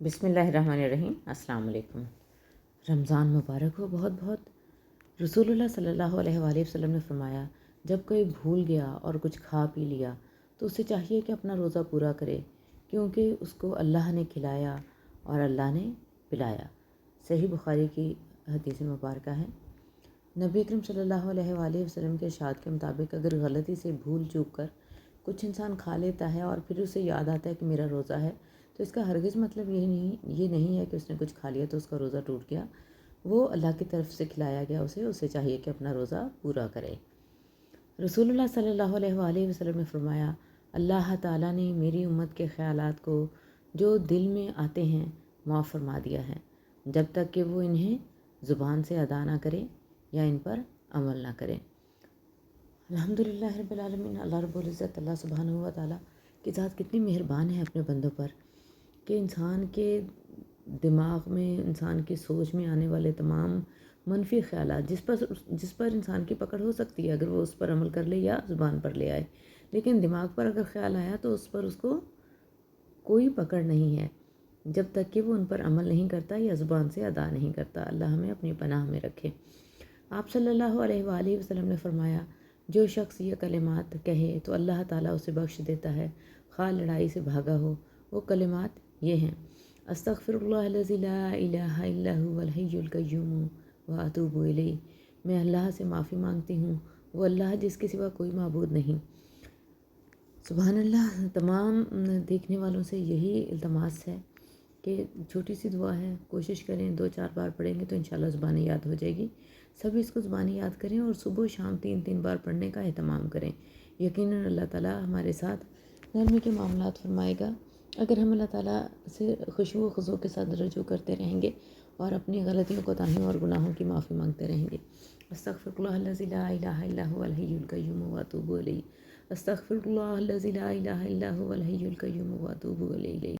بسم اللہ الرحمن الرحیم۔ السلام علیکم۔ رمضان مبارک ہو بہت بہت۔ رسول اللہ صلی اللہ علیہ وآلہ وسلم نے فرمایا، جب کوئی بھول گیا اور کچھ کھا پی لیا تو اسے چاہیے کہ اپنا روزہ پورا کرے، کیونکہ اس کو اللہ نے کھلایا اور اللہ نے پلایا۔ صحیح بخاری کی حدیث مبارکہ ہے۔ نبی اکرم صلی اللہ علیہ وآلہ وسلم کے ارشاد کے مطابق اگر غلطی سے بھول چوک کر کچھ انسان کھا لیتا ہے اور پھر اسے یاد آتا ہے کہ میرا روزہ ہے، تو اس کا ہرگز مطلب یہ نہیں ہے کہ اس نے کچھ کھا لیا تو اس کا روزہ ٹوٹ گیا۔ وہ اللہ کی طرف سے کھلایا گیا، اسے چاہیے کہ اپنا روزہ پورا کرے۔ رسول اللہ صلی اللہ علیہ وآلہ وسلم نے فرمایا، اللہ تعالیٰ نے میری امت کے خیالات کو جو دل میں آتے ہیں معاف فرما دیا ہے، جب تک کہ وہ انہیں زبان سے ادا نہ کرے یا ان پر عمل نہ کرے۔ الحمدللہ رب العالمین۔ اللہ رب العزت، اللہ سبحانہ و تعالیٰ کی ذات کتنی مہربان ہے اپنے بندوں پر، کہ انسان کے دماغ میں، انسان کی سوچ میں آنے والے تمام منفی خیالات جس پر انسان کی پکڑ ہو سکتی ہے اگر وہ اس پر عمل کر لے یا زبان پر لے آئے، لیکن دماغ پر اگر خیال آیا تو اس پر اس کو کوئی پکڑ نہیں ہے جب تک کہ وہ ان پر عمل نہیں کرتا یا زبان سے ادا نہیں کرتا۔ اللہ ہمیں اپنی پناہ میں رکھے۔ آپ صلی اللہ علیہ وآلہ وسلم نے فرمایا، جو شخص یہ کلمات کہے تو اللہ تعالیٰ اسے بخش دیتا ہے، خواہ لڑائی سے بھاگا ہو۔ وہ کلمات یہ ہیں: استغفر اللہ الذی لا الہ الا هو الحی القیوم واتوب الیہ۔ میں اللہ سے معافی مانگتی ہوں، وہ اللہ جس کے سوا کوئی معبود نہیں۔ سبحان اللہ۔ تمام دیکھنے والوں سے یہی التماس ہے کہ چھوٹی سی دعا ہے، کوشش کریں 2-4 بار پڑھیں گے تو انشاءاللہ زبانی یاد ہو جائے گی۔ سبھی اس کو زبانی یاد کریں اور صبح و شام 3 بار پڑھنے کا اہتمام کریں۔ یقیناً اللہ تعالیٰ ہمارے ساتھ نرمی کے معاملات فرمائے گا اگر ہم اللہ تعالیٰ سے خشوع و خضوع کے ساتھ رجوع کرتے رہیں گے اور اپنی غلطیوں، کوتاہیوں اور گناہوں کی معافی مانگتے رہیں گے۔ استغفر اللہ الذی لا الہ الا هو الحی القیوم واتوب الیہ۔ استغفر اللہ الذی لا الہ الا هو الحی القیوم واتوب الیہ۔